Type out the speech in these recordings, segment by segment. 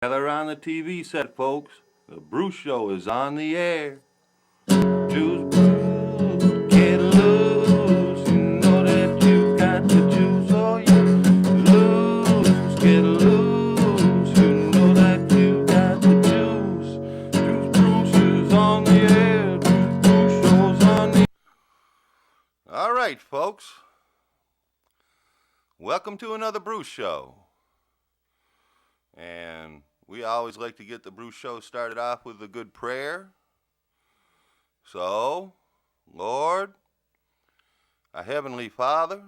Gather on the TV set, folks. The Bruce Show is on the air. Juice Bruce, get loose. You know that you got the juice, oh yeah. Loose, get loose. You know that you got the juice. Juice Bruce is on the air. Juice Bruce Show's on the air. All right, folks. Welcome to another Bruce Show. And we always like to get the Bruce Show started off with a good prayer. So, Lord, our Heavenly Father,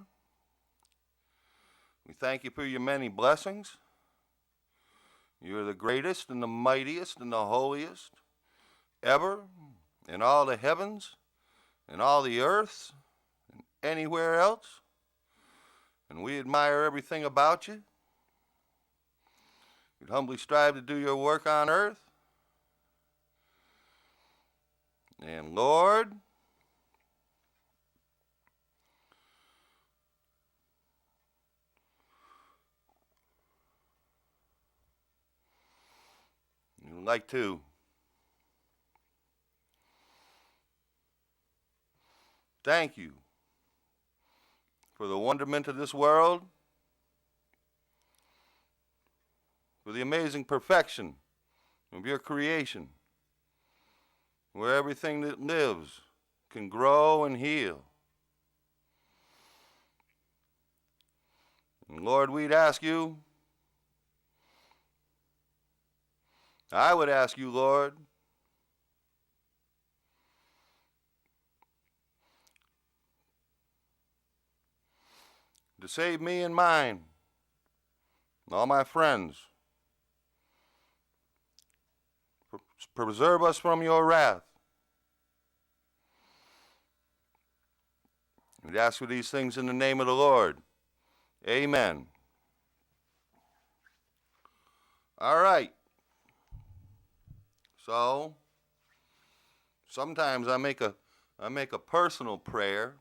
we thank you for your many blessings. You're the greatest and the mightiest and the holiest ever in all the heavens and all the earths and anywhere else. And we admire everything about you. We humbly strive to do your work on earth. And Lord, we'd like to thank you for the wonderment of this world, for the amazing perfection of your creation, where everything that lives can grow and heal. And Lord, we'd ask you, I would ask you, Lord, to save me and mine, and all my friends. Preserve us from your wrath. We ask for these things in the name of the Lord. Amen. All right. So, sometimes I make a personal prayer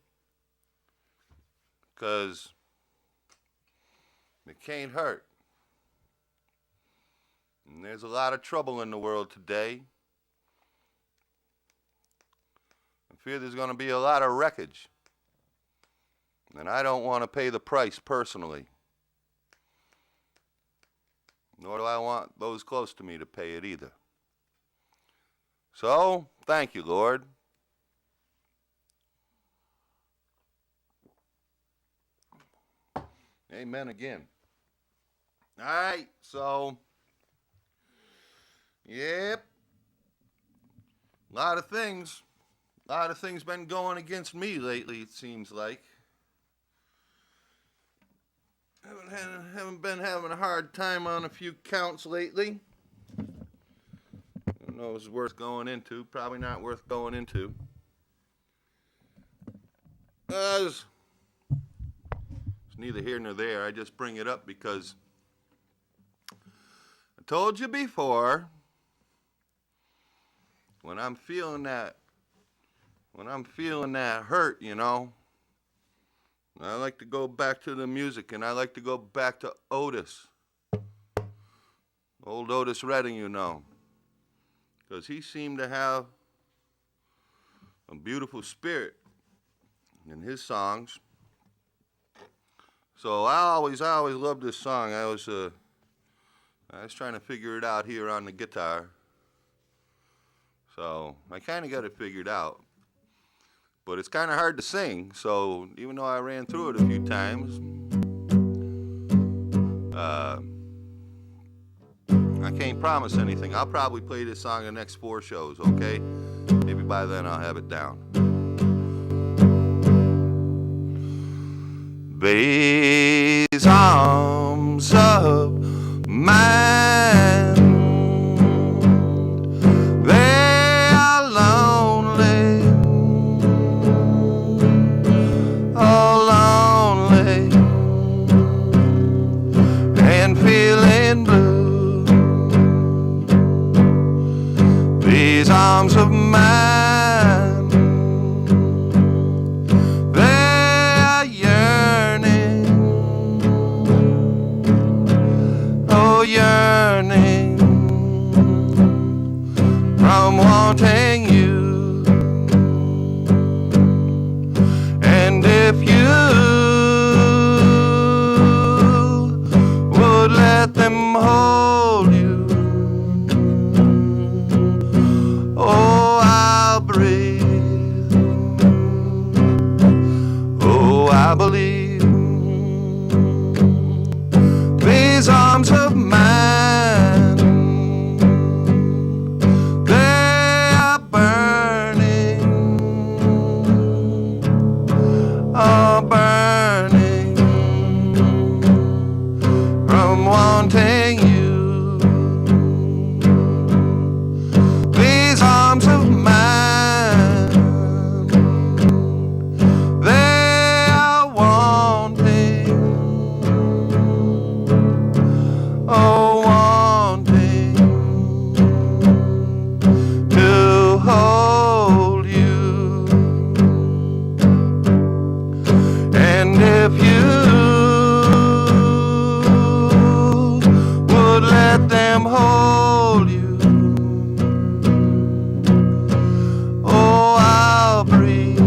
because it can't hurt. And there's a lot of trouble in the world today. I fear there's going to be a lot of wreckage. And I don't want to pay the price personally. Nor do I want those close to me to pay it either. So, thank you, Lord. Amen again. All right, so, yep. A lot of things been going against me lately, it seems like. Haven't been having a hard time on a few counts lately. I don't know if it's worth going into. Probably not worth going into. It's neither here nor there. I just bring it up because I told you before, when I'm feeling that hurt, you know, I like to go back to the music, and I like to go back to Otis. Old Otis Redding, you know. Because he seemed to have a beautiful spirit in his songs. So I always loved this song. I was trying to figure it out here on the guitar. So I kind of got it figured out. But it's kind of hard to sing, so even though I ran through it a few times, I can't promise anything. I'll probably play this song in the next 4 shows, okay? Maybe by then I'll have it down. These arms of mine, they are lonely, oh lonely, and feeling blue. These arms of mine, they are yearning, oh yearning. wanting you. And if you would let them hold you, oh, I'll breathe. Oh, I believe. These arms of mine, they are burning, from wanting you. These arms of mine, they are wanting, oh, wanting to hold you. And if you would let them hold you, oh, I'll breathe.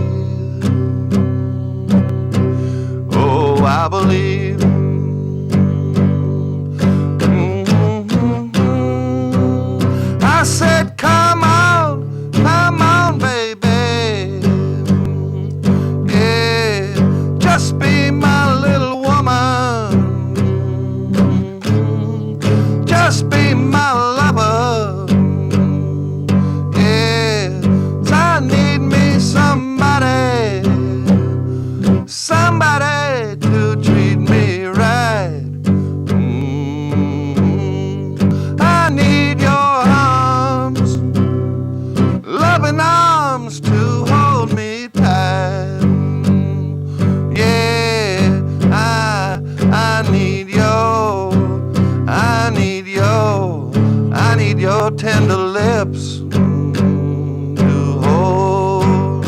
Oh, I believe. I said, come on, baby. Yeah, just be my little woman. Just be my lover. Yeah, I need me somebody to treat me right. I need your arms, loving arms to hold me tight. Yeah, I need your tender lips to hold,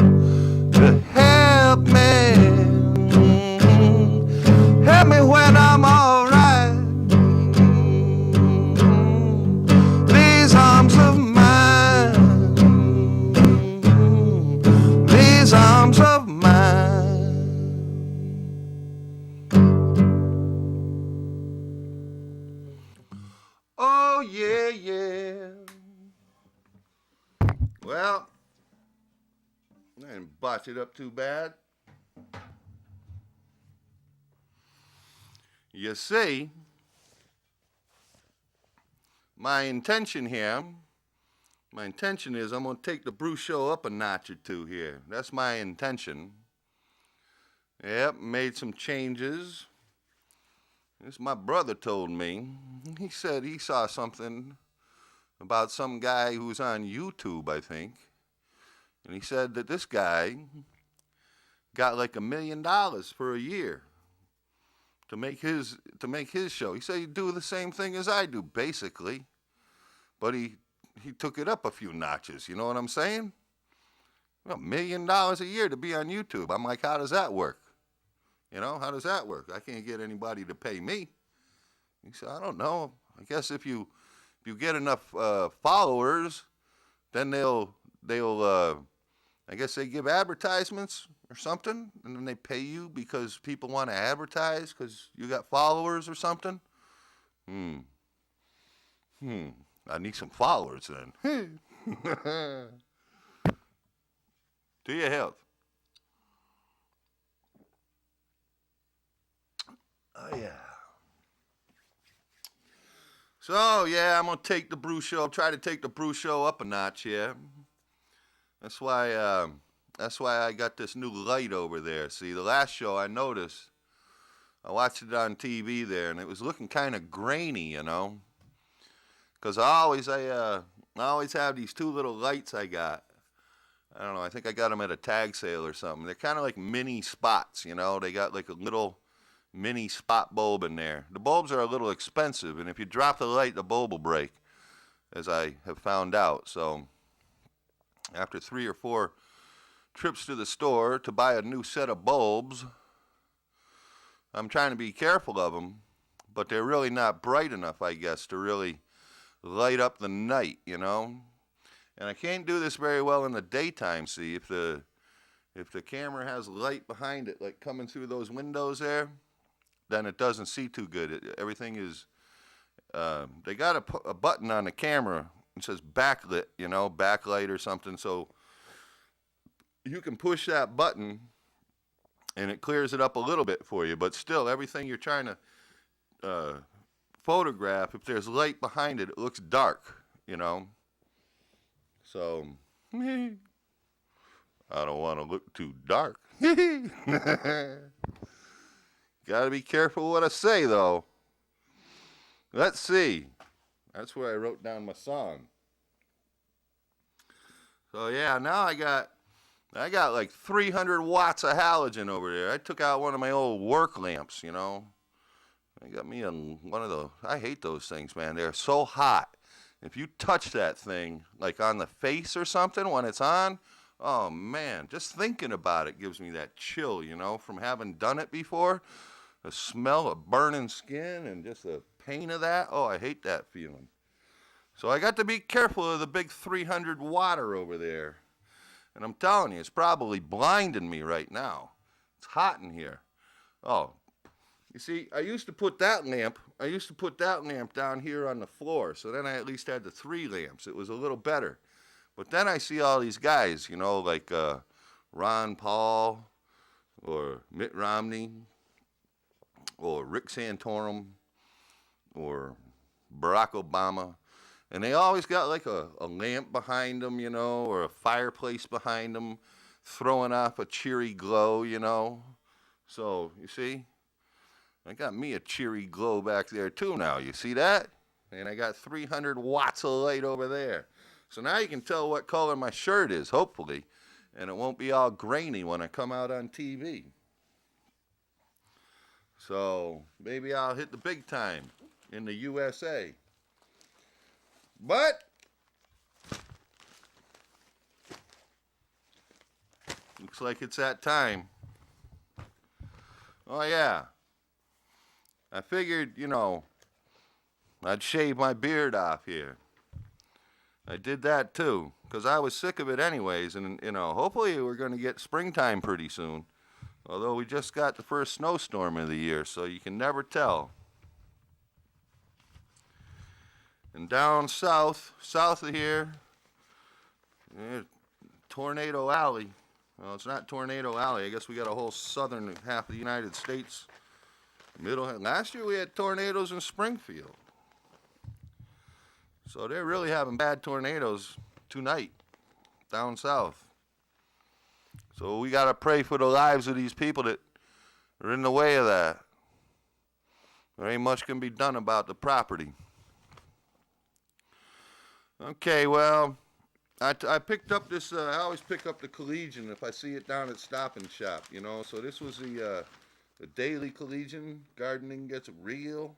to help me when I'm alright. These arms of mine, these arms of mine. Oh, yeah, yeah. Well, I didn't botch it up too bad. You see, my intention is I'm going to take the Bruce Show up a notch or two here. That's my intention. Yep, made some changes. This my brother told me. He said he saw something about some guy who's on YouTube, I think. And he said that this guy got like $1 million for a year to make his show. He said he'd do the same thing as I do, basically. But he took it up a few notches, you know what I'm saying? $1 million a year to be on YouTube. I'm like, how does that work? You know, how does that work? I can't get anybody to pay me. He said, I don't know. I guess if you get enough followers, then they'll I guess they give advertisements or something, and then they pay you because people want to advertise because you got followers or something. I need some followers then. To your health. Oh, yeah. So, yeah, I'm going to take the Bruce Show, try to take the Bruce Show up a notch, yeah. That's why I got this new light over there. See, the last show I noticed, I watched it on TV there, and it was looking kind of grainy, you know. Because I always have these two little lights I got. I don't know, I think I got them at a tag sale or something. They're kind of like mini spots, you know. They got like a little mini spot bulb in there. The bulbs are a little expensive, and if you drop the light, the bulb will break, as I have found out. So after 3 or 4 trips to the store to buy a new set of bulbs, I'm trying to be careful of them, but they're really not bright enough, I guess, to really light up the night, you know. And I can't do this very well in the daytime. See, if the camera has light behind it, like coming through those windows there, then it doesn't see too good. Everything is, they got a button on the camera. It says backlit, you know, backlight or something. So you can push that button and it clears it up a little bit for you. But still, everything you're trying to photograph, if there's light behind it, it looks dark, you know. So, I don't want to look too dark. Gotta be careful what I say, though. Let's see. That's where I wrote down my song. So yeah, now I got like 300 watts of halogen over there. I took out one of my old work lamps, you know. I got me on one of those. I hate those things, man. They're so hot. If you touch that thing, like on the face or something when it's on, oh man, just thinking about it gives me that chill, you know, from having done it before. The smell of burning skin and just the pain of that. Oh, I hate that feeling. So I got to be careful of the big 300 watter over there. And I'm telling you, it's probably blinding me right now. It's hot in here. Oh, you see, I used to put that lamp down here on the floor. So then I at least had the 3 lamps. It was a little better. But then I see all these guys, you know, like Ron Paul or Mitt Romney or Rick Santorum or Barack Obama. And they always got like a lamp behind them, you know, or a fireplace behind them, throwing off a cheery glow, you know. So, you see, I got me a cheery glow back there too now. You see that? And I got 300 watts of light over there. So now you can tell what color my shirt is, hopefully. And it won't be all grainy when I come out on TV. So maybe I'll hit the big time in the USA. But looks like it's that time. Oh yeah. I figured, you know, I'd shave my beard off here. I did that too, because I was sick of it anyways, and, you know, hopefully we're going to get springtime pretty soon. Although we just got the first snowstorm of the year, so you can never tell. And down south of here, Tornado Alley. Well, it's not Tornado Alley. I guess we got a whole southern half of the United States. Last year we had tornadoes in Springfield. So they're really having bad tornadoes tonight down south. So we got to pray for the lives of these people that are in the way of that. There ain't much can be done about the property. Okay, well, I picked up this, I always pick up the Collegian if I see it down at Stop and Shop, you know. So this was the Daily Collegian, Gardening Gets Real.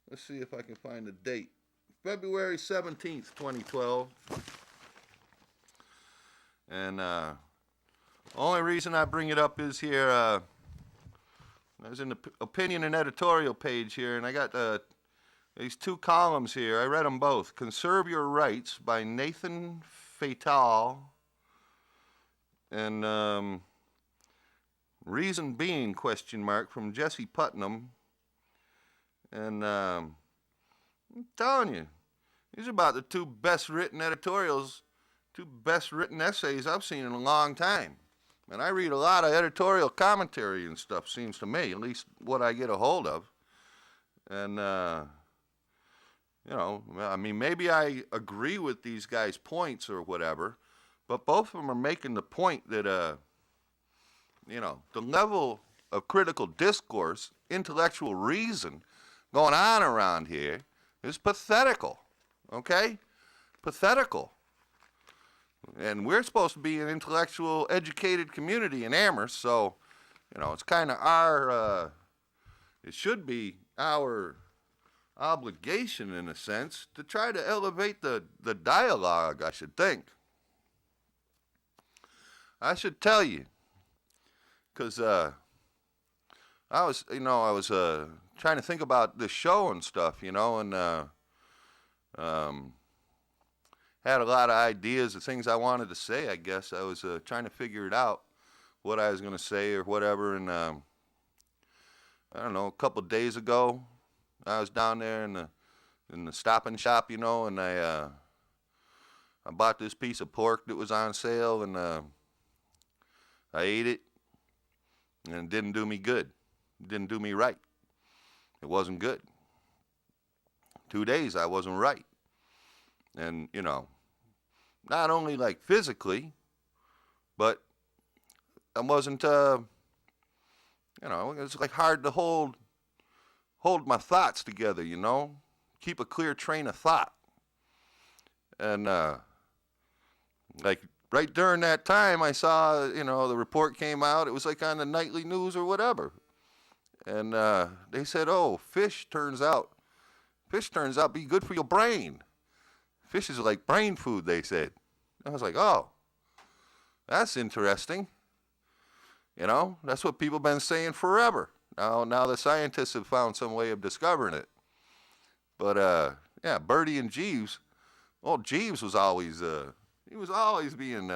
Let's see if I can find the date. February 17th, 2012. And only reason I bring it up is here, I was in the opinion and editorial page here, and I got these 2 columns here. I read them both. Conserve Your Rights by Nathan Fatal and Reason Being, ? From Jesse Putnam. And I'm telling you, these are about the 2 best written editorials, 2 best written essays I've seen in a long time. And I read a lot of editorial commentary and stuff, seems to me, at least what I get a hold of. And, you know, I mean, maybe I agree with these guys' points or whatever, but both of them are making the point that, you know, the level of critical discourse, intellectual reason going on around here is pathetical, okay? Pathetical. And we're supposed to be an intellectual, educated community in Amherst, so, you know, it's kind of our, it should be our obligation, in a sense, to try to elevate the dialogue, I should think. I should tell you, because I was trying to think about this show and stuff, you know, and had a lot of ideas of things I wanted to say, I guess. I was trying to figure it out, what I was going to say or whatever. And I don't know, a couple of days ago, I was down there in the Stop and Shop, you know, and I bought this piece of pork that was on sale, and I ate it, and it didn't do me good. It didn't do me right. It wasn't good. 2 days I wasn't right. And, you know, not only like physically, but I wasn't, you know, it's like hard to hold my thoughts together, you know, keep a clear train of thought. And, like, right during that time, I saw, you know, the report came out. It was like on the nightly news or whatever. And they said, oh, fish turns out be good for your brain. Fish is like brain food, they said. I was like, oh, that's interesting. You know, that's what people have been saying forever. Now the scientists have found some way of discovering it. But, yeah, Bertie and Jeeves, well, Jeeves was always, he was always being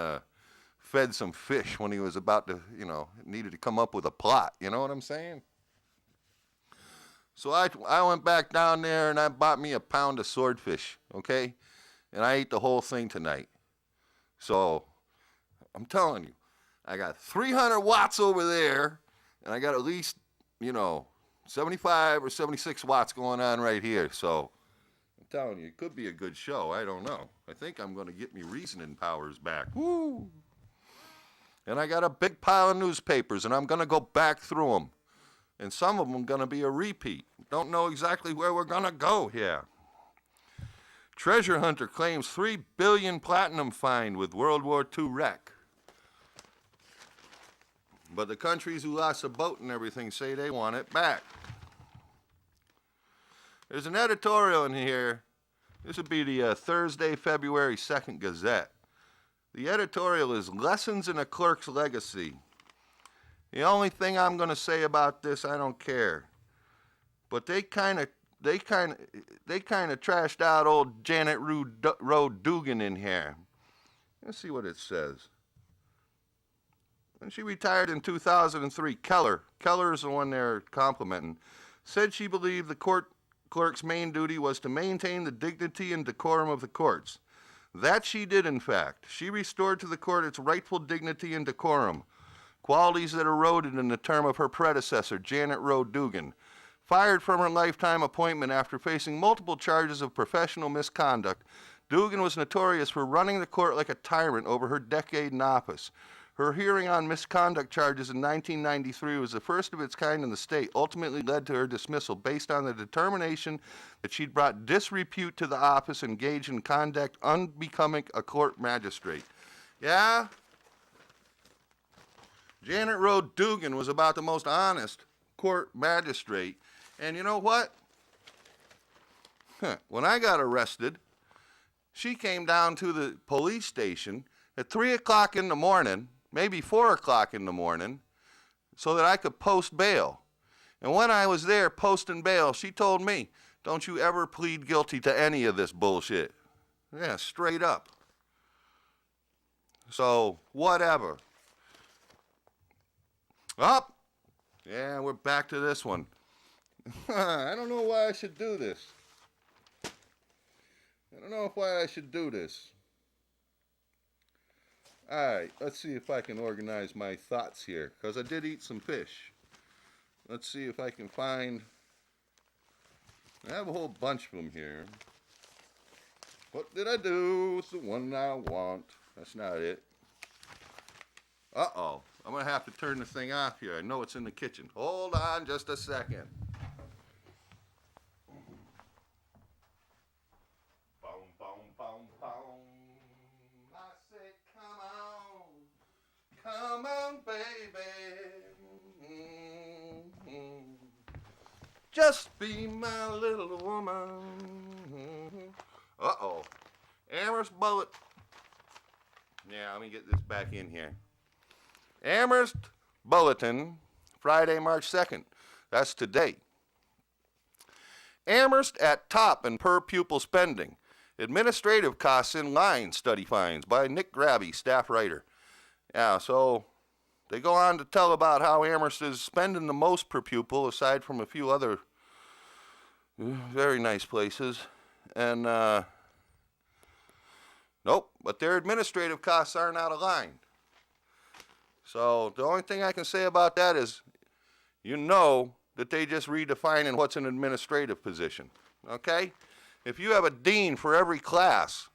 fed some fish when he was about to, you know, needed to come up with a plot. You know what I'm saying? So I went back down there and I bought me a pound of swordfish, okay? And I ate the whole thing tonight. So I'm telling you, I got 300 watts over there, and I got at least, you know, 75 or 76 watts going on right here. So I'm telling you, it could be a good show. I don't know. I think I'm going to get me reasoning powers back. Woo! And I got a big pile of newspapers, and I'm going to go back through them. And some of them going to be a repeat. Don't know exactly where we're going to go here. Treasure hunter claims 3 billion platinum find with World War II wreck. But the countries who lost the boat and everything say they want it back. There's an editorial in here. This would be the Thursday, February 2nd Gazette. The editorial is Lessons in a Clerk's Legacy. The only thing I'm going to say about this, I don't care. But they kind of trashed out old Janet Rowe Dugan in here. Let's see what it says. When she retired in 2003, Keller is the one they're complimenting, said she believed the court clerk's main duty was to maintain the dignity and decorum of the courts. That she did, in fact. She restored to the court its rightful dignity and decorum, qualities that eroded in the term of her predecessor, Janet Rowe Dugan. Fired from her lifetime appointment after facing multiple charges of professional misconduct, Dugan was notorious for running the court like a tyrant over her decade in office. Her hearing on misconduct charges in 1993 was the first of its kind in the state, ultimately led to her dismissal based on the determination that she'd brought disrepute to the office, engaged in conduct unbecoming a court magistrate. Yeah? Janet Rowe Dugan was about the most honest court magistrate. And you know what? When I got arrested, she came down to the police station at 3 o'clock in the morning, maybe 4 o'clock in the morning, so that I could post bail. And when I was there posting bail, she told me, don't you ever plead guilty to any of this bullshit. Yeah, straight up. So, whatever. Up. Yeah, we're back to this one. I don't know why I should do this. I don't know why I should do this. Alright, let's see if I can organize my thoughts here, because I did eat some fish. Let's see if I can find... I have a whole bunch of them here. What did I do? It's the one I want. That's not it. Uh-oh. I'm going to have to turn the thing off here. I know it's in the kitchen. Hold on just a second. Boom, boom, boom, boom. I said, come on, baby. Mm-hmm. Just be my little woman. Uh-oh. Amherst Bullet. Yeah, let me get this back in here. Amherst Bulletin, Friday, March 2nd. That's today. Amherst at top in per pupil spending. Administrative costs in line study finds by Nick Grabby, staff writer. Yeah, so they go on to tell about how Amherst is spending the most per pupil, aside from a few other very nice places. And, nope, but their administrative costs aren't out of line. So the only thing I can say about that is, you know that they just redefining what's an administrative position, okay? If you have a dean for every class,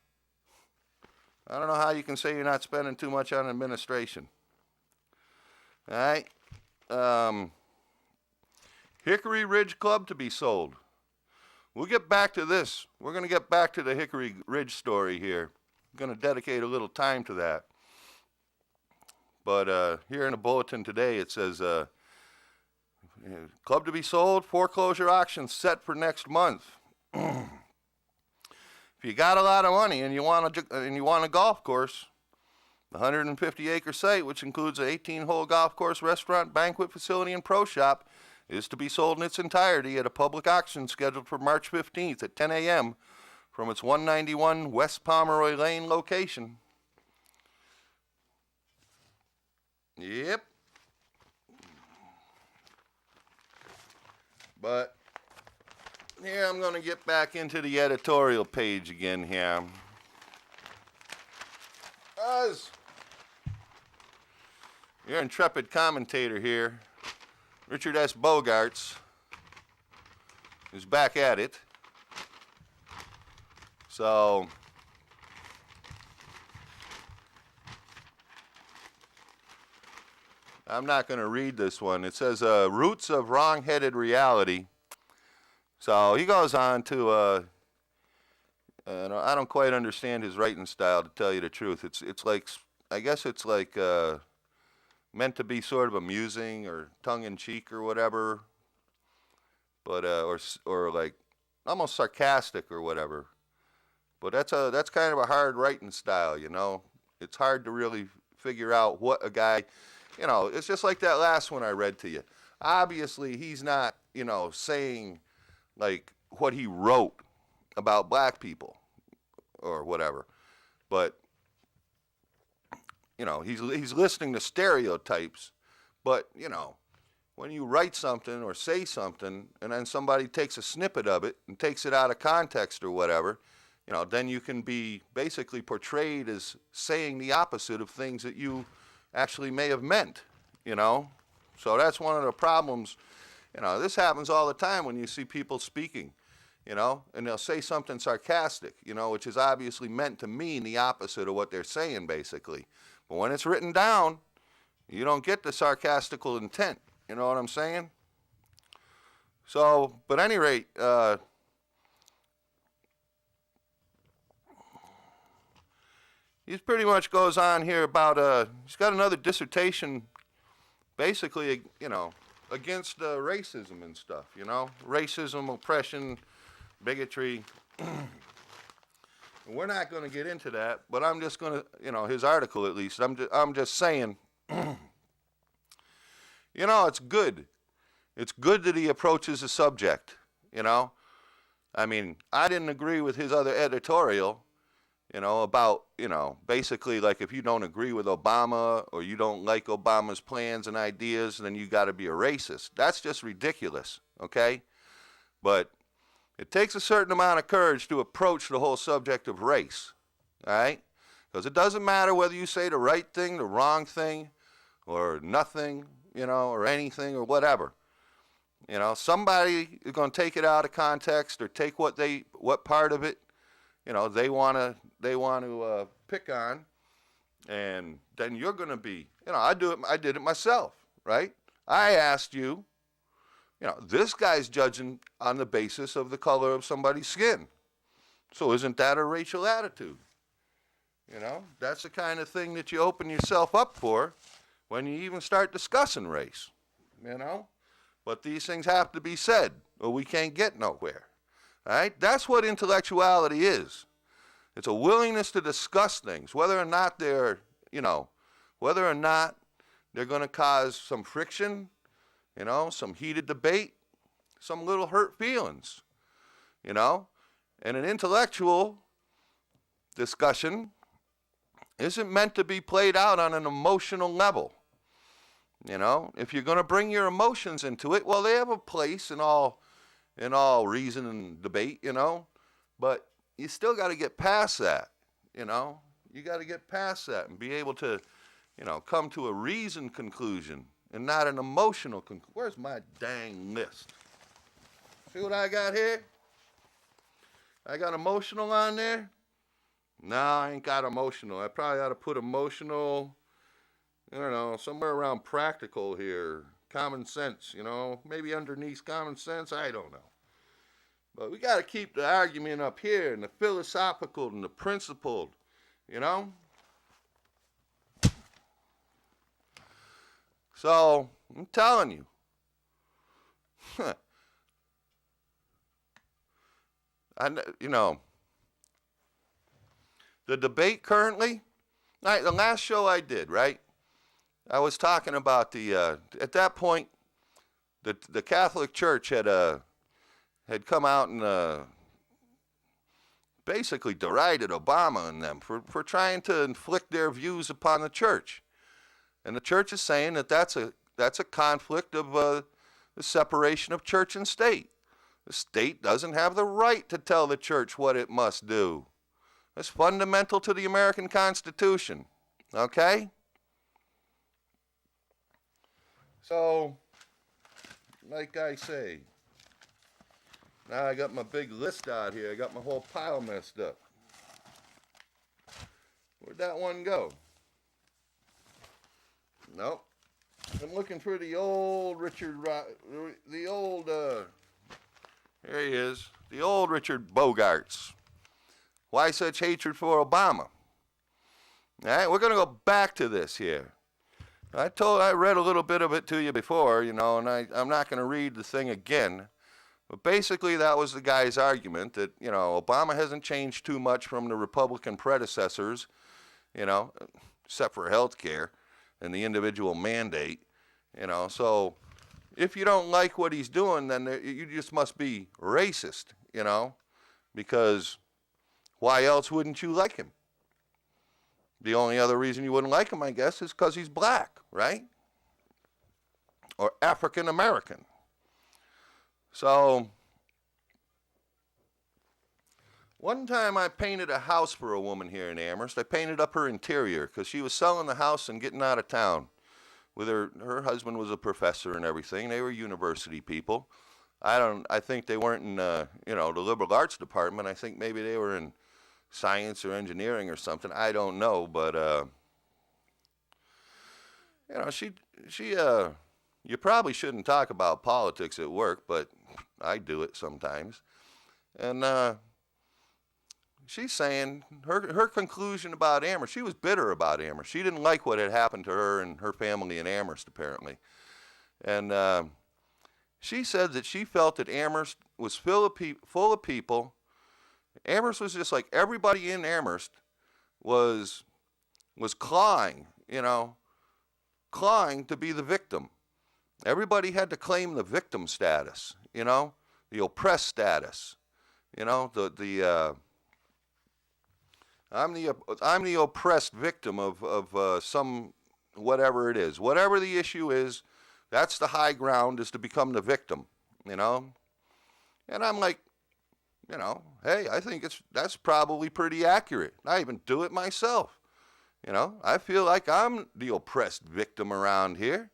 I don't know how you can say you're not spending too much on administration. All right. Hickory Ridge Club to be sold. We'll get back to this. We're going to get back to the Hickory Ridge story here. I'm going to dedicate a little time to that. But here in the bulletin today, it says, club to be sold, foreclosure auction set for next month. If you got a lot of money and you want a golf course, the 150-acre site, which includes an 18-hole golf course, restaurant, banquet facility, and pro shop, is to be sold in its entirety at a public auction scheduled for March 15th at 10 a.m. from its 191 West Pomeroy Lane location. Yep. But here I'm going to get back into the editorial page again here. As your intrepid commentator here, Richard S. Bogarts, is back at it. So, I'm not going to read this one. It says, Roots of Wrong-Headed Reality. So, he goes on to, I don't quite understand his writing style, to tell you the truth. It's like, I guess it's like meant to be sort of amusing or tongue-in-cheek or whatever, but or like almost sarcastic or whatever. But that's kind of a hard writing style, you know. It's hard to really figure out what a guy, you know. It's just like that last one I read to you. Obviously, he's not, you know, saying like what he wrote about black people or whatever, but you know, he's listening to stereotypes. But you know, when you write something or say something and then somebody takes a snippet of it and takes it out of context or whatever, you know, then you can be basically portrayed as saying the opposite of things that you actually may have meant, you know. So that's one of the problems. You know, this happens all the time when you see people speaking, you know, and they'll say something sarcastic, you know, which is obviously meant to mean the opposite of what they're saying, basically. But when it's written down, you don't get the sarcastical intent, you know what I'm saying? So, but at any rate, he pretty much goes on here about, he's got another dissertation, basically, you know, against racism and stuff, you know, racism, oppression, bigotry. We're not going to get into that, but I'm just going to, you know, his article at least, I'm just saying, you know, it's good. It's good that he approaches the subject, you know. I mean, I didn't agree with his other editorial, you know, about, you know, basically like if you don't agree with Obama or you don't like Obama's plans and ideas, then you got to be a racist. That's just ridiculous, okay? But it takes a certain amount of courage to approach the whole subject of race, all right? Because it doesn't matter whether you say the right thing, the wrong thing, or nothing, you know, or anything or whatever. You know, somebody is going to take it out of context or take what part of it, you know, they want to pick on, and then you're going to be, you know, I did it myself, right? I asked you, you know, this guy's judging on the basis of the color of somebody's skin. So isn't that a racial attitude? You know, that's the kind of thing that you open yourself up for when you even start discussing race, you know? But these things have to be said or we can't get nowhere, all right? That's what intellectuality is. It's a willingness to discuss things, whether or not they're, you know, whether or not they're going to cause some friction, you know, some heated debate, some little hurt feelings, you know. And an intellectual discussion isn't meant to be played out on an emotional level. You know, if you're going to bring your emotions into it, well, they have a place in all reason and debate, you know, but you still got to get past that, you know. You got to get past that and be able to, you know, come to a reasoned conclusion and not an emotional conclusion. Where's my dang list? See what I got here? I got emotional on there? No, I ain't got emotional. I probably ought to put emotional, I don't know, somewhere around practical here. Common sense, you know, maybe underneath common sense, I don't know. But we got to keep the argument up here and the philosophical and the principled, you know? So, I'm telling you. You know, the debate currently, the last show I did, right? I was talking about at that point, the Catholic Church had come out and basically derided Obama and them for trying to inflict their views upon the church. And the church is saying that that's a conflict of the separation of church and state. The state doesn't have the right to tell the church what it must do. It's fundamental to the American Constitution. Okay? So, like I say, now I got my big list out here. I got my whole pile messed up. Where'd that one go? Nope. I'm looking for the old Richard, the old, here he is, the old Richard Bogarts. Why such hatred for Obama? All right, we're going to go back to this here. I read a little bit of it to you before, you know, and I'm not going to read the thing again. But basically, that was the guy's argument that, you know, Obama hasn't changed too much from the Republican predecessors, you know, except for health care and the individual mandate, you know. So if you don't like what he's doing, then you just must be racist, you know, because why else wouldn't you like him? The only other reason you wouldn't like him, I guess, is because he's black, right? Or African American. So, one time I painted a house for a woman here in Amherst. I painted up her interior because she was selling the house and getting out of town. With her husband was a professor and everything. They were university people. I think they weren't in, you know, the liberal arts department. I think maybe they were in science or engineering or something. I don't know, but you know, you probably shouldn't talk about politics at work, but I do it sometimes. And she's saying her conclusion about Amherst. She was bitter about Amherst. She didn't like what had happened to her and her family in Amherst, apparently. And she said that she felt that Amherst was full of people. Amherst was just like everybody in Amherst was clawing, you know, clawing to be the victim. Everybody had to claim the victim status, you know, the oppressed status, you know, I'm the oppressed victim of some whatever it is, whatever the issue is. That's the high ground, is to become the victim, you know. And I'm like, you know, hey, I think that's probably pretty accurate. I even do it myself. You know, I feel like I'm the oppressed victim around here.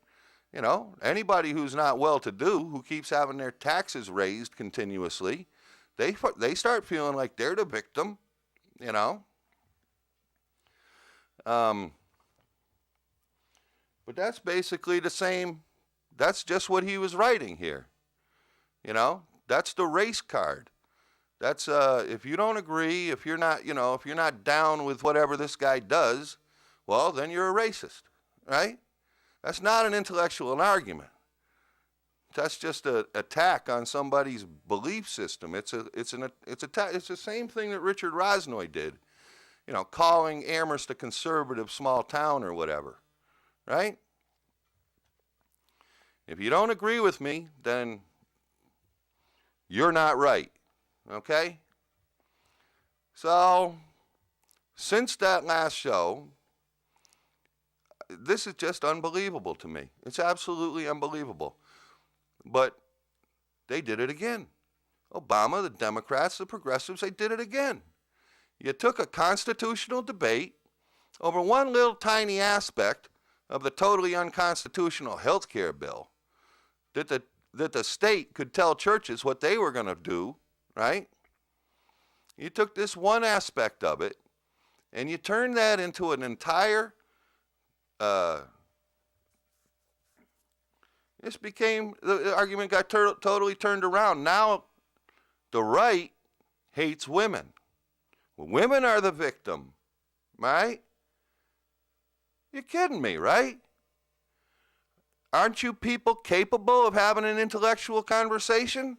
You know, anybody who's not well-to-do, who keeps having their taxes raised continuously, they start feeling like they're the victim, you know. But that's basically the same. That's just what he was writing here. You know, that's the race card. That's if you don't agree, if you're not, you know, if you're not down with whatever this guy does, well, then you're a racist, right? That's not an intellectual argument. That's just an attack on somebody's belief system. It's the same thing that Richard Rosnoy did, you know, calling Amherst a conservative small town or whatever, right? If you don't agree with me, then you're not right, okay? So Since that last show, this is just unbelievable to me. It's absolutely unbelievable. But they did it again. Obama, the Democrats, the progressives, they did it again. You took a constitutional debate over one little tiny aspect of the totally unconstitutional health care bill that the state could tell churches what they were going to do, right? You took this one aspect of it and you turned that into an entire, the argument got totally turned around. Now the right hates women. Women are the victim, right? You're kidding me, right? Aren't you people capable of having an intellectual conversation?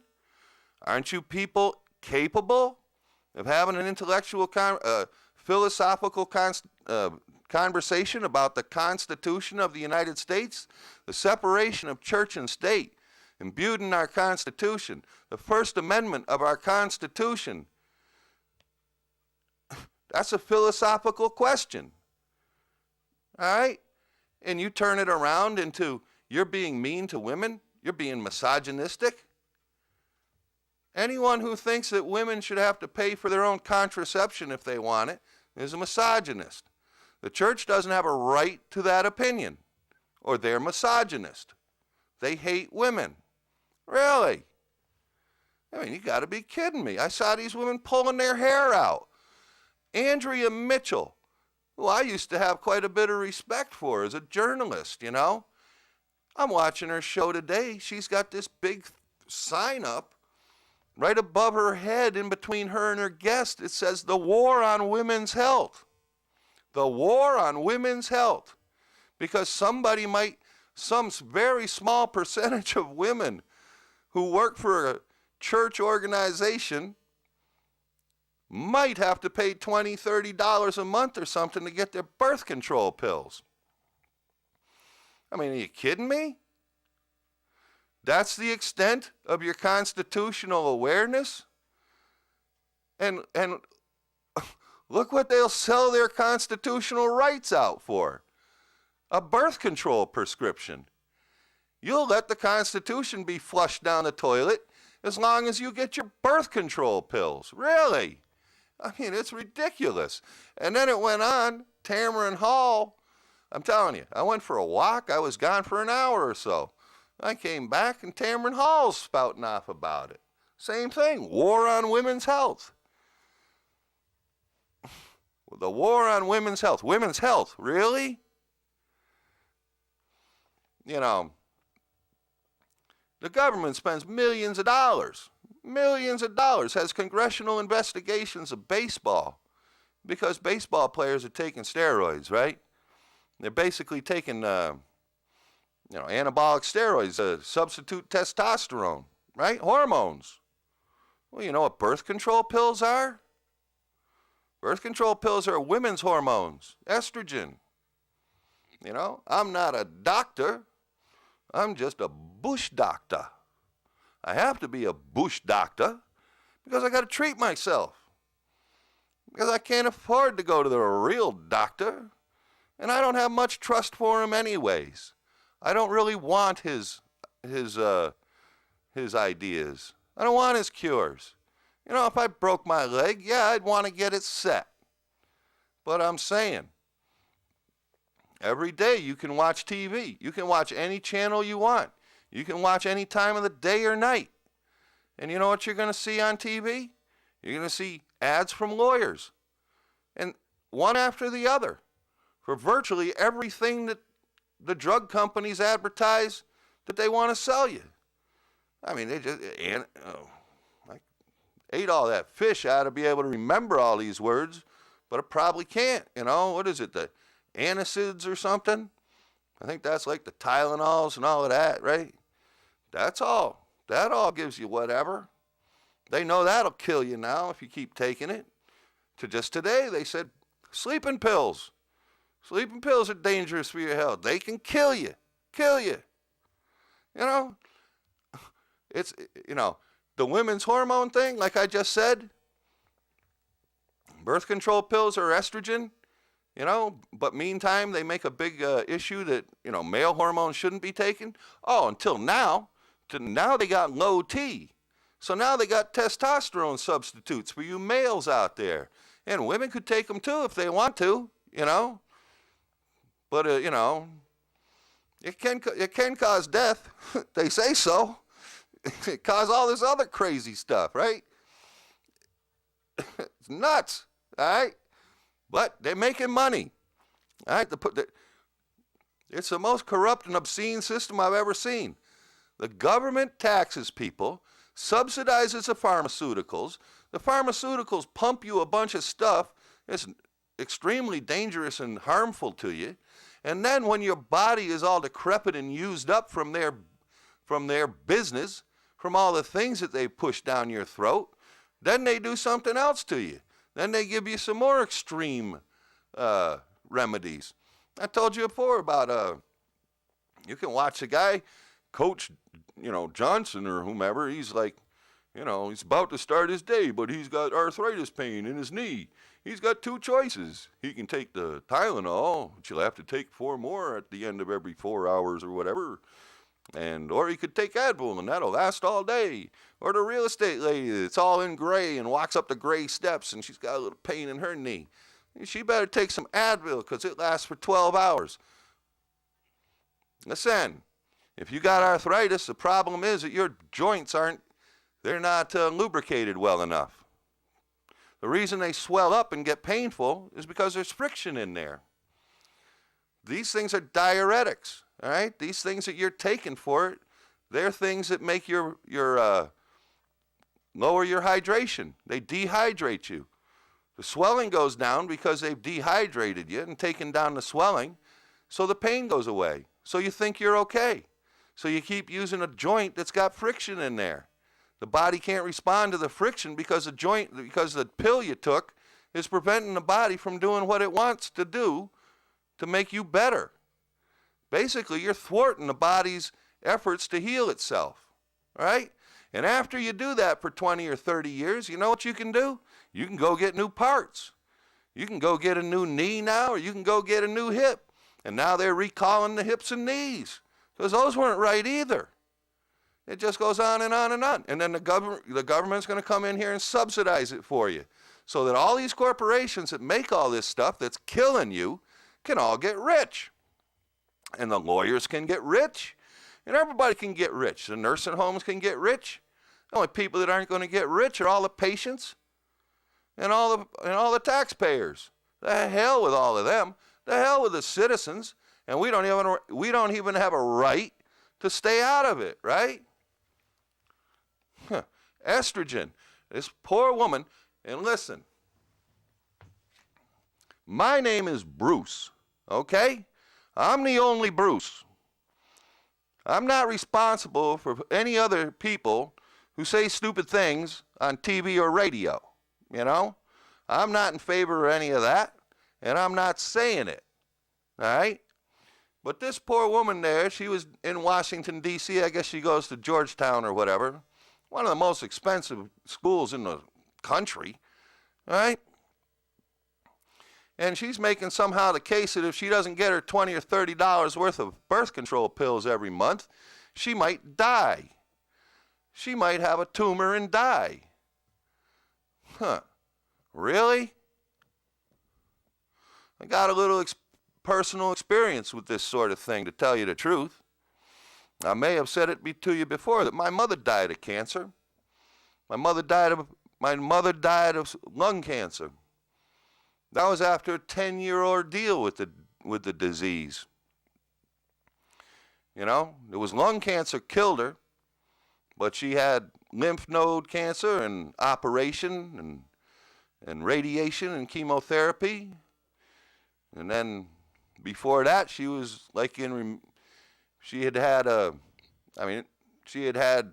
Aren't you people capable of having an intellectual, philosophical conversation about the Constitution of the United States, the separation of church and state, imbued in our Constitution, the First Amendment of our Constitution? That's a philosophical question. All right? And you turn it around into you're being mean to women, you're being misogynistic. Anyone who thinks that women should have to pay for their own contraception if they want it is a misogynist. The church doesn't have a right to that opinion, or they're misogynist. They hate women. Really? I mean, you got to be kidding me. I saw these women pulling their hair out. Andrea Mitchell, who I used to have quite a bit of respect for as a journalist, you know. I'm watching her show today. She's got this big sign up right above her head in between her and her guest. It says, "The war on women's health." The war on women's health. Because some very small percentage of women who work for a church organization might have to pay $20, $30 a month or something to get their birth control pills. I mean, are you kidding me? That's the extent of your constitutional awareness? And look what they'll sell their constitutional rights out for. A birth control prescription. You'll let the Constitution be flushed down the toilet as long as you get your birth control pills. Really? I mean, it's ridiculous. And then it went on, Tamron Hall. I'm telling you, I went for a walk. I was gone for an hour or so. I came back and Tamron Hall's spouting off about it. Same thing, war on women's health. The war on women's health. Women's health, really? You know, the government spends millions of dollars, has congressional investigations of baseball because baseball players are taking steroids, right? They're basically taking, anabolic steroids, substitute testosterone, right? Hormones. Well, you know what birth control pills are? Birth control pills are women's hormones, estrogen. You know, I'm not a doctor. I'm just a bush doctor. I have to be a bush doctor because I got to treat myself. Because I can't afford to go to the real doctor. And I don't have much trust for him anyways. I don't really want his ideas. I don't want his cures. You know, if I broke my leg, yeah, I'd want to get it set. But I'm saying, every day you can watch TV. You can watch any channel you want. You can watch any time of the day or night. And you know what you're going to see on TV? You're going to see ads from lawyers. And one after the other. For virtually everything that the drug companies advertise that they want to sell you. I mean, I ate all that fish. I ought to be able to remember all these words, but I probably can't. You know, what is it, the antacids or something? I think that's like the Tylenols and all of that, right? That's all. That all gives you whatever. They know that'll kill you now if you keep taking it. Just today, they said sleeping pills. Sleeping pills are dangerous for your health. They can kill you. Kill you. You know, it's, the women's hormone thing, like I just said, birth control pills are estrogen, but meantime they make a big issue that, male hormones shouldn't be taken. Oh, until now. Now they got low T. So now they got testosterone substitutes for you males out there. And women could take them too if they want to, But, it can cause death. They say so. It cause all this other crazy stuff, right? It's nuts, all right? But they're making money, all right? It's the most corrupt and obscene system I've ever seen. The government taxes people, subsidizes the pharmaceuticals. The pharmaceuticals pump you a bunch of stuff that's extremely dangerous and harmful to you. And then when your body is all decrepit and used up from their business, from all the things that they push down your throat, then they do something else to you. Then they give you some more extreme remedies. I told you before about you can watch a guy, Coach, Johnson or whomever. He's like, he's about to start his day, but he's got arthritis pain in his knee. He's got two choices. He can take the Tylenol, which he'll have to take 4 more at the end of every 4 hours or whatever. Or he could take Advil, and that'll last all day. Or the real estate lady that's all in gray and walks up the gray steps, and she's got a little pain in her knee. She better take some Advil, because it lasts for 12 hours. Listen, if you got arthritis, the problem is that your joints they're not lubricated well enough. The reason they swell up and get painful is because there's friction in there. These things are diuretics, all right? These things that you're taking for it, they're things that make your lower your hydration. They dehydrate you. The swelling goes down because they've dehydrated you and taken down the swelling, so the pain goes away. So you think you're okay. So you keep using a joint that's got friction in there. The body can't respond to the friction because the pill you took is preventing the body from doing what it wants to do to make you better. Basically, you're thwarting the body's efforts to heal itself, right? And after you do that for 20 or 30 years, you know what you can do? You can go get new parts. You can go get a new knee now, or you can go get a new hip. And now they're recalling the hips and knees because those weren't right either. It just goes on and on and on. And then the government's going to come in here and subsidize it for you so that all these corporations that make all this stuff that's killing you can all get rich. And the lawyers can get rich. And everybody can get rich. The nursing homes can get rich. The only people that aren't going to get rich are all the patients and all the taxpayers. The hell with all of them. The hell with the citizens. And we don't even have a right to stay out of it, right? Estrogen. This poor woman. And listen, my name is Bruce, okay? I'm the only Bruce. I'm not responsible for any other people who say stupid things on TV or radio, I'm not in favor of any of that, and I'm not saying it, all right? But this poor woman there, she was in Washington, D.C. I guess she goes to Georgetown or whatever, one of the most expensive schools in the country, all right? And she's making somehow the case that if she doesn't get her $20 or $30 worth of birth control pills every month, she might die. She might have a tumor and die. Really? I got a little personal experience with this sort of thing, to tell you the truth. I may have said it to you before that my mother died of cancer. My mother died of lung cancer. That was after a 10-year ordeal with the disease. It was lung cancer killed her, but she had lymph node cancer and operation and radiation and chemotherapy. And then before that, she was like she had had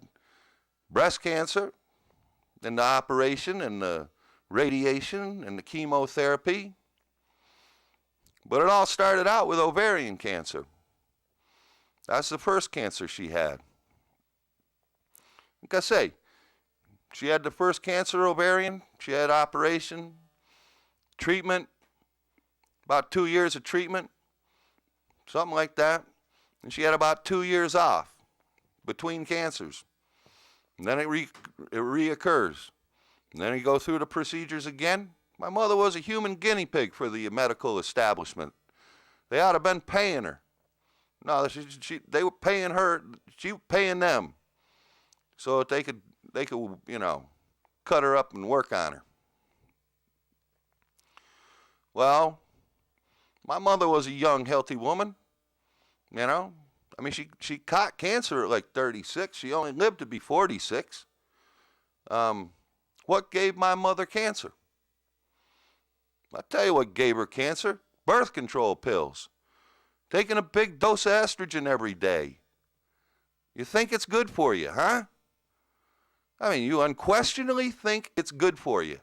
breast cancer and the operation and the radiation and the chemotherapy. But it all started out with ovarian cancer. That's the first cancer she had. Like I say, she had the first cancer ovarian, she had operation, treatment, about 2 years of treatment, something like that. And she had about 2 years off between cancers. And then it reoccurs. And then you go through the procedures again. My mother was a human guinea pig for the medical establishment. They ought to have been paying her. No, they were paying her. She was paying them so that they could, cut her up and work on her. Well, my mother was a young, healthy woman. She caught cancer at like 36. She only lived to be 46. What gave my mother cancer? I'll tell you what gave her cancer. Birth control pills. Taking a big dose of estrogen every day. You think it's good for you, huh? You unquestionably think it's good for you.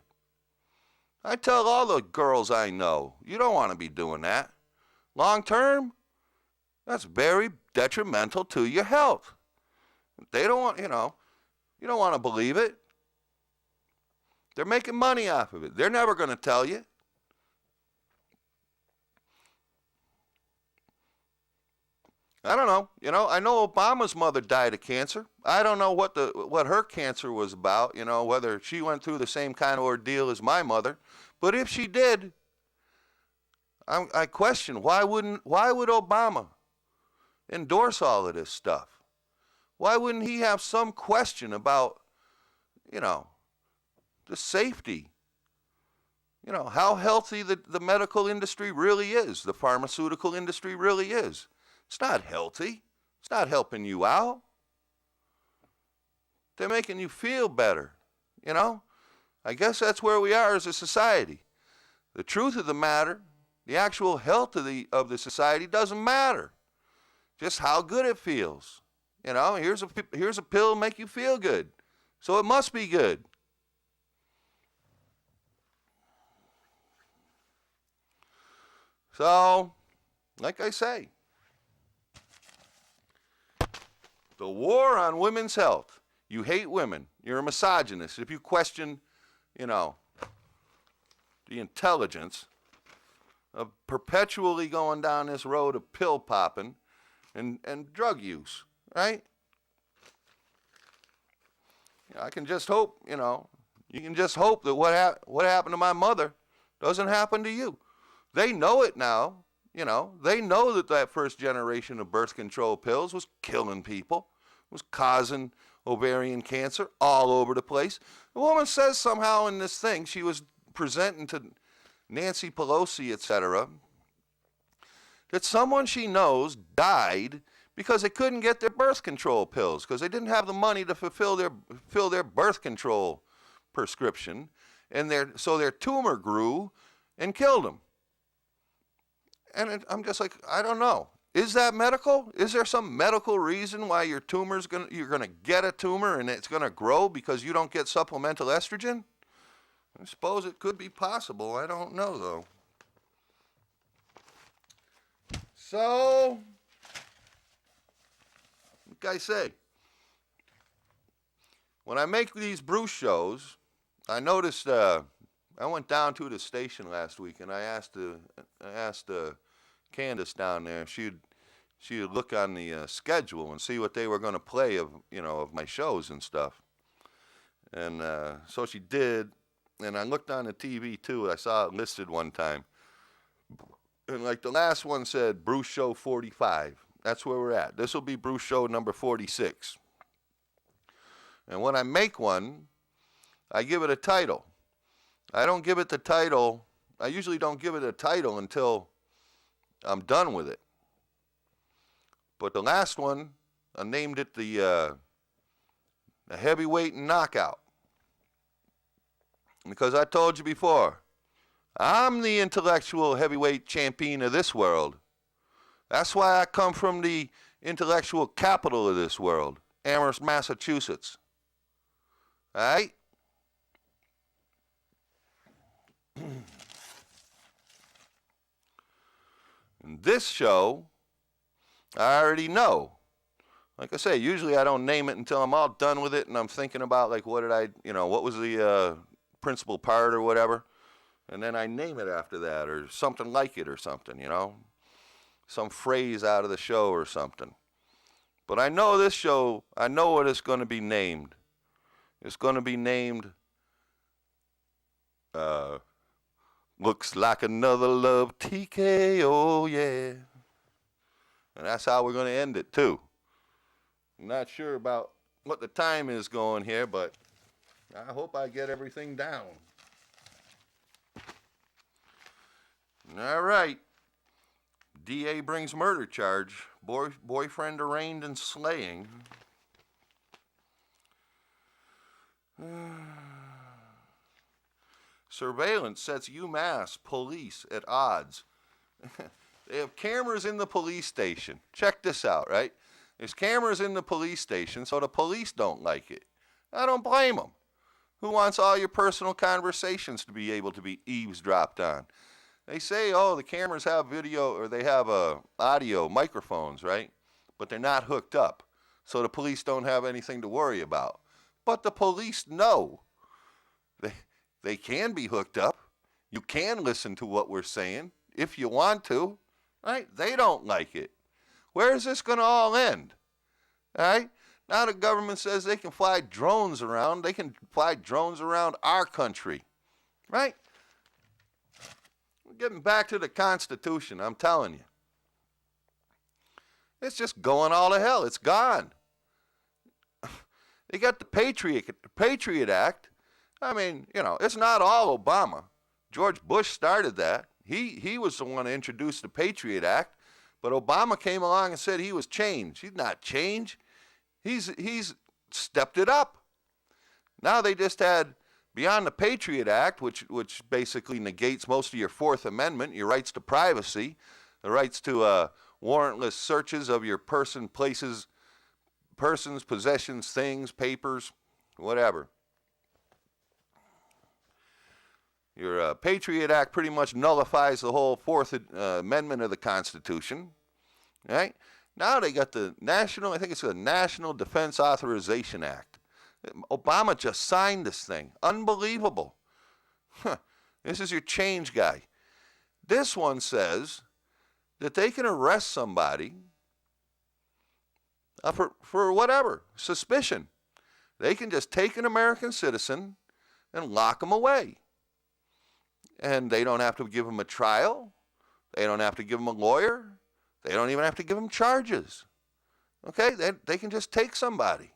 I tell all the girls I know, you don't want to be doing that. Long term, that's very detrimental to your health. They don't want, you don't want to believe it. They're making money off of it. They're never going to tell you. I don't know. I know Obama's mother died of cancer. I don't know what her cancer was about, whether she went through the same kind of ordeal as my mother. But if she did, I question, why would Obama endorse all of this stuff? Why wouldn't he have some question about, the safety? How healthy the medical industry really is, the pharmaceutical industry really is. It's not healthy. It's not helping you out. They're making you feel better, I guess that's where we are as a society. The truth of the matter, the actual health of the society doesn't matter. Just how good it feels. Here's a pill to make you feel good. So it must be good. So, like I say, the war on women's health. You hate women. You're a misogynist. If you question, the intelligence of perpetually going down this road of pill popping and drug use, right? I can just hope, you can just hope that what happened to my mother doesn't happen to you. They know it now, They know that first generation of birth control pills was killing people, was causing ovarian cancer all over the place. The woman says somehow in this thing, she was presenting to Nancy Pelosi, etc., that someone she knows died because they couldn't get their birth control pills because they didn't have the money to fill their birth control prescription, and so their tumor grew and killed them. And I'm just like, I don't know. Is that medical? Is there some medical reason why your you're gonna get a tumor and it's gonna grow because you don't get supplemental estrogen? I suppose it could be possible. I don't know though. So, like I say, when I make these Bruce shows, I noticed. I went down to the station last week and I asked Candace down there if she'd look on the schedule and see what they were going to play of my shows and stuff. And so she did, and I looked on the TV too. I saw it listed one time, and like the last one said Bruce Show 45. That's where we're at. This will be Bruce Show number 46. And when I make one, I give it a title. I don't give it the title. I usually don't give it a title until I'm done with it. But the last one, I named it the heavyweight knockout. Because I told you before, I'm the intellectual heavyweight champion of this world. That's why I come from the intellectual capital of this world, Amherst, Massachusetts. All right? And this show, I already know. Like I say, usually I don't name it until I'm all done with it and I'm thinking about, like, what was the principal part or whatever. and then I name it after that or something like it or something, some phrase out of the show or something. But I know this show, I know what it's going to be named. It's going to be named, looks like another love TKO, yeah. And that's how we're going to end it, too. I'm not sure about what the time is going here, but I hope I get everything down. All right. DA brings murder charge. Boyfriend arraigned in slaying. Surveillance sets UMass police at odds. They have cameras in the police station. Check this out, right? There's cameras in the police station, so the police don't like it. I don't blame them. Who wants all your personal conversations to be able to be eavesdropped on? They say, oh, the cameras have video or they have audio microphones, right? But they're not hooked up, so the police don't have anything to worry about. But the police know they can be hooked up. You can listen to what we're saying if you want to, right? They don't like it. Where is this going to all end? All right? Now the government says they can fly drones around. They can fly drones around our country, right? We're getting back to the Constitution, I'm telling you. It's just going all to hell. It's gone. They got the Patriot Act. I mean, it's not all Obama. George Bush started that. He was the one to introduce the Patriot Act. But Obama came along and said he was changed. He's not changed. He's stepped it up. Now they just had, beyond the Patriot Act, which basically negates most of your Fourth Amendment, your rights to privacy, the rights to warrantless searches of your persons, possessions, things, papers, whatever. Your Patriot Act pretty much nullifies the whole Fourth Amendment of the Constitution, right? Now they got the I think it's the National Defense Authorization Act. Obama just signed this thing. Unbelievable. This is your change guy. This one says that they can arrest somebody for whatever, suspicion. They can just take an American citizen and lock them away. And they don't have to give him a trial. They don't have to give him a lawyer. They don't even have to give him charges. Okay? They can just take somebody.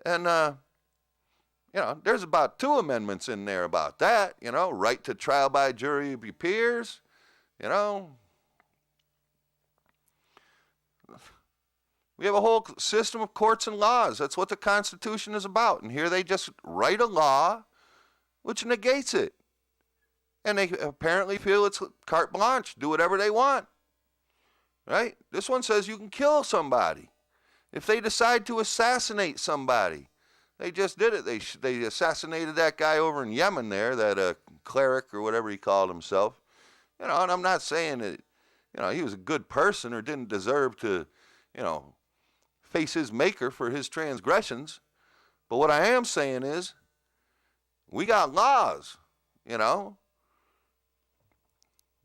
And, there's about 2 amendments in there about that. Right to trial by jury of your peers. We have a whole system of courts and laws. That's what the Constitution is about. And here they just write a law which negates it. And they apparently feel it's carte blanche, do whatever they want, right? This one says you can kill somebody if they decide to assassinate somebody. They just did it. They assassinated that guy over in Yemen there, that cleric or whatever he called himself. And I'm not saying that, he was a good person or didn't deserve to, face his maker for his transgressions. But what I am saying is we got laws, You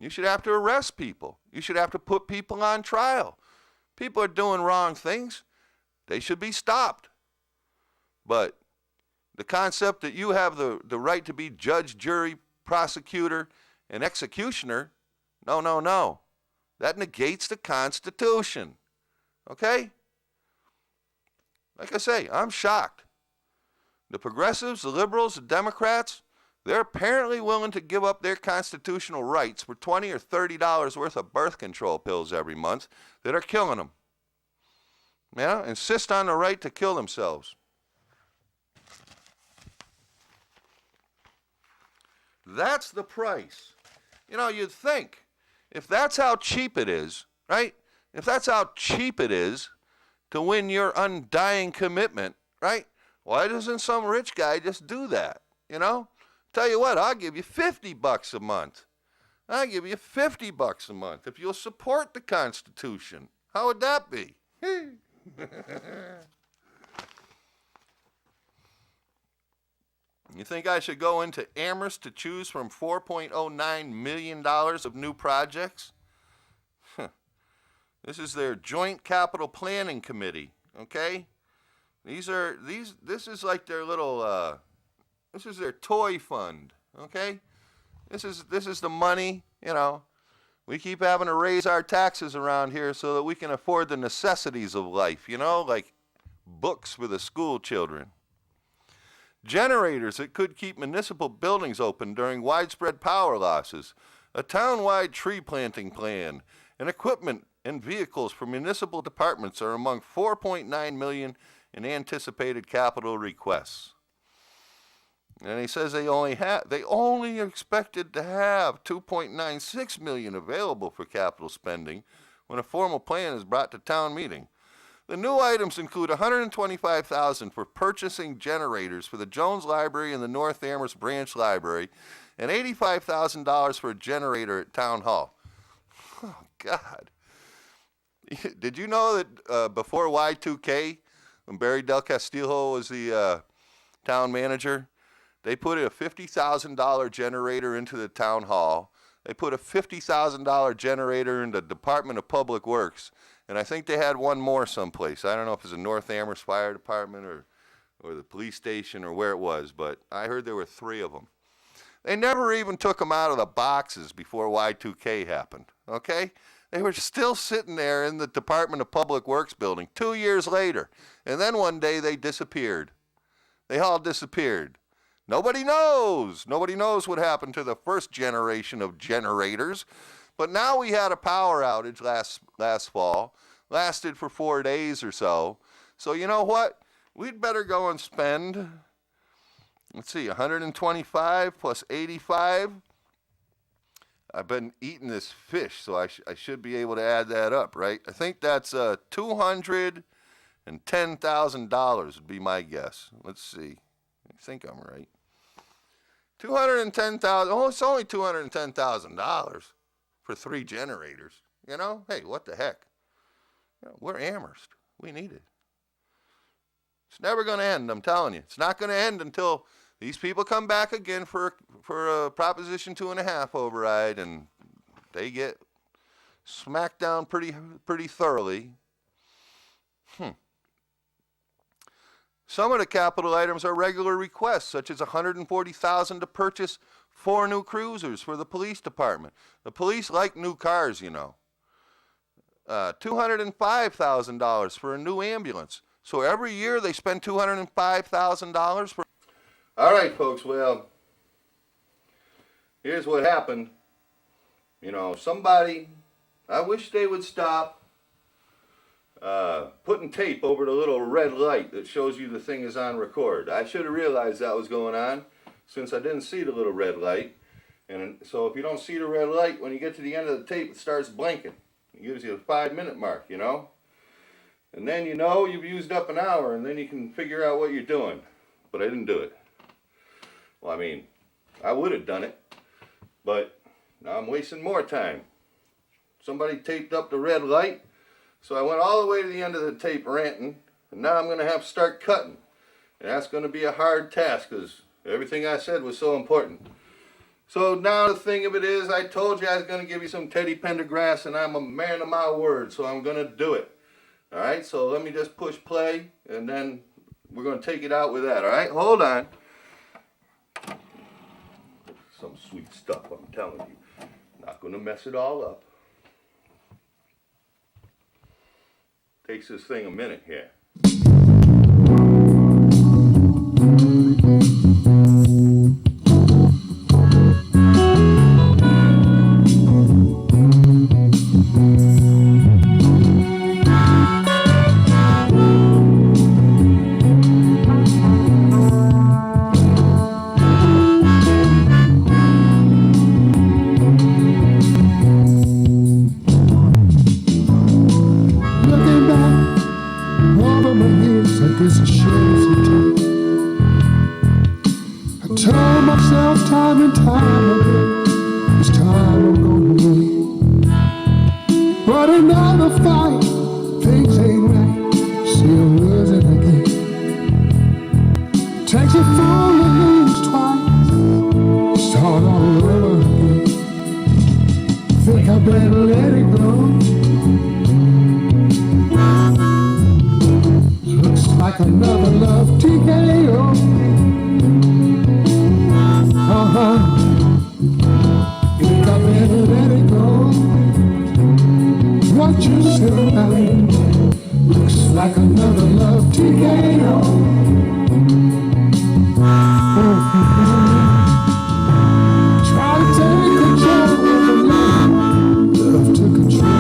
should have to arrest people. You should have to put people on trial. People are doing wrong things. They should be stopped. But the concept that you have the right to be judge, jury, prosecutor, and executioner, no. That negates the Constitution. Okay? Like I say, I'm shocked. The progressives, the liberals, the Democrats, they're apparently willing to give up their constitutional rights for $20 or $30 worth of birth control pills every month that are killing them. Insist on the right to kill themselves. That's the price. You'd think, if that's how cheap it is, right? If that's how cheap it is to win your undying commitment, right? Why doesn't some rich guy just do that, Tell you what, I'll give you $50 a month. I'll give you $50 a month if you'll support the Constitution. How would that be? You think I should go into Amherst to choose from $4.09 million of new projects? This is their Joint Capital Planning Committee, okay? This is like their little, this is their toy fund, okay? This is the money, you know. We keep having to raise our taxes around here so that we can afford the necessities of life, you know, like books for the school children. Generators that could keep municipal buildings open during widespread power losses, a town-wide tree planting plan, and equipment and vehicles for municipal departments are among $4.9 million in anticipated capital requests. And he says they only expected to have $2.96 million available for capital spending when a formal plan is brought to town meeting. The new items include $125,000 for purchasing generators for the Jones Library and the North Amherst Branch Library, and $85,000 for a generator at Town Hall. Oh, God. Did you know that before Y2K, when Barry Del Castillo was the town manager, they put a $50,000 generator into the town hall. They put a $50,000 generator into the Department of Public Works. And I think they had one more someplace. I don't know if it was the North Amherst Fire Department or the police station or where it was, but I heard there were 3 of them. They never even took them out of the boxes before Y2K happened, okay? They were still sitting there in the Department of Public Works building 2 years later. And then one day they disappeared. They all disappeared. Nobody knows. Nobody knows what happened to the first generation of generators. But now we had a power outage last fall. Lasted for 4 days or so. So you know what? We'd better go and spend, let's see, 125 plus 85. I've been eating this fish, so I should be able to add that up, right? I think that's $210,000 would be my guess. Let's see. I think I'm right. $210,000. Oh, it's only $210,000 for 3 generators. You know, hey, what the heck? You know, we're Amherst. We need it. It's never going to end, I'm telling you. It's not going to end until these people come back again for a Proposition 2.5 override, and they get smacked down pretty thoroughly. Some of the capital items are regular requests, such as $140,000 to purchase 4 new cruisers for the police department. The police like new cars, you know. $205,000 for a new ambulance. So every year they spend $205,000 for... All right, folks, well, here's what happened. You know, I wish they would stop putting tape over the little red light that shows you the thing is on record. I should have realized that was going on since I didn't see the little red light. And so if you don't see the red light, when you get to the end of the tape, it starts blinking. It gives you a 5-minute mark, you know. And then you know you've used up an hour, and then you can figure out what you're doing. But I didn't do it. Well, I mean, I would have done it, but now I'm wasting more time. Somebody taped up the red light, so I went all the way to the end of the tape ranting, and now I'm going to have to start cutting. And that's going to be a hard task because everything I said was so important. So now the thing of it is, I told you I was going to give you some Teddy Pendergrass, and I'm a man of my word, so I'm going to do it. All right, so let me just push play, and then we're going to take it out with that, all right? Hold on. Some sweet stuff, I'm telling you. Not going to mess it all up. Takes this thing a minute here. Looking back think I better let it go. Looks like another love TKO. Think I better let it go. What you said about it looks like another love TKO. Try to take control of the love took control.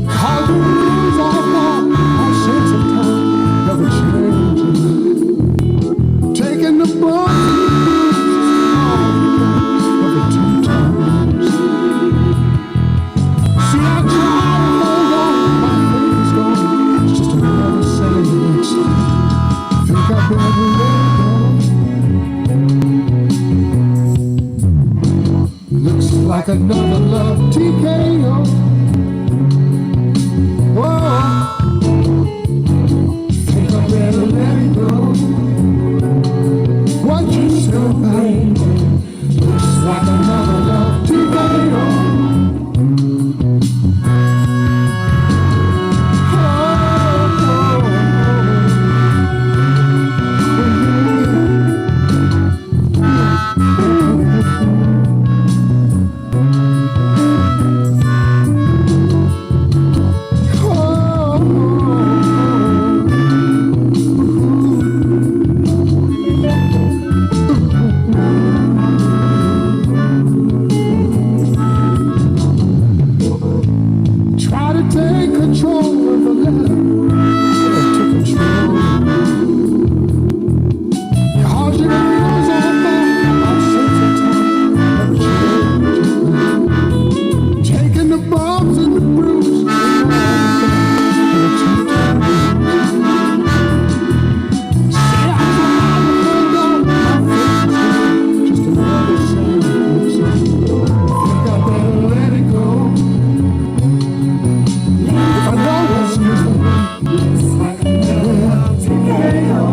Cause we lose our sense of time, never changing. Taking the bumps of the two times. See, I try to hold on, my faith is gone. It's just another sentence. Think I better let it go. Looks like another love TKO. Whoa. Think I better let it go. What you said about it looks like another love TKO. Try to take control of the letter took control. Cause you lose our sense of time, never changing. Taking the bumps and the bruises and all the two times. See, I try to hold on, my face is gone. Just another sentence. Think I better let it go. If I know what's missing, it's like another love TKO.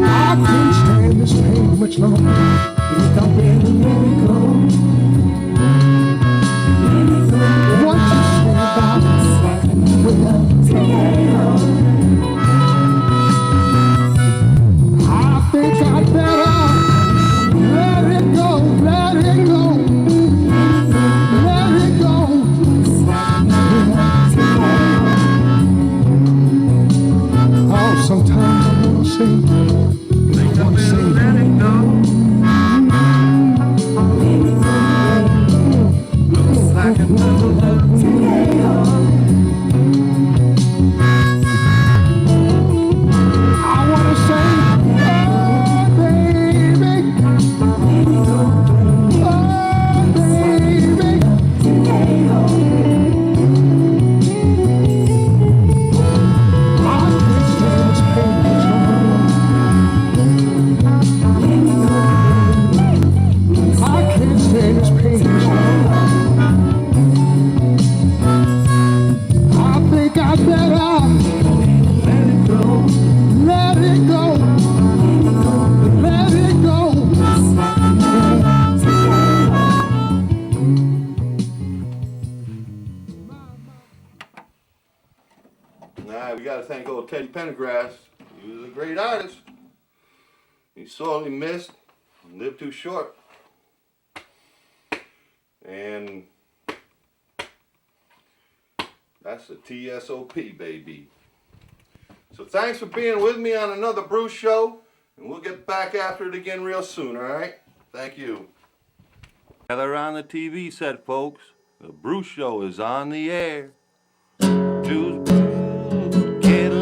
I can't stand this pain much longer. Think I better let it go. What you say about it's like another love TKO. I think I'd better let it go, let it go, let it go. Oh, sometimes I wanna say, let it go. Looks like another love TKO. I wanna say, oh baby, oh baby, TKO. I can't stand this pain much longer. I can't stand this pain much longer. I think I better let it go, let it go, let it go. All right, we got to thank old Teddy Pendergrass. He was a great artist. He sorely missed and lived too short. And that's the TSOP, baby. So thanks for being with me on another Bruce Show. And we'll get back after it again real soon, all right? Thank you. Gather on the TV set, folks. The Bruce Show is on the air. Juice, Bruce, get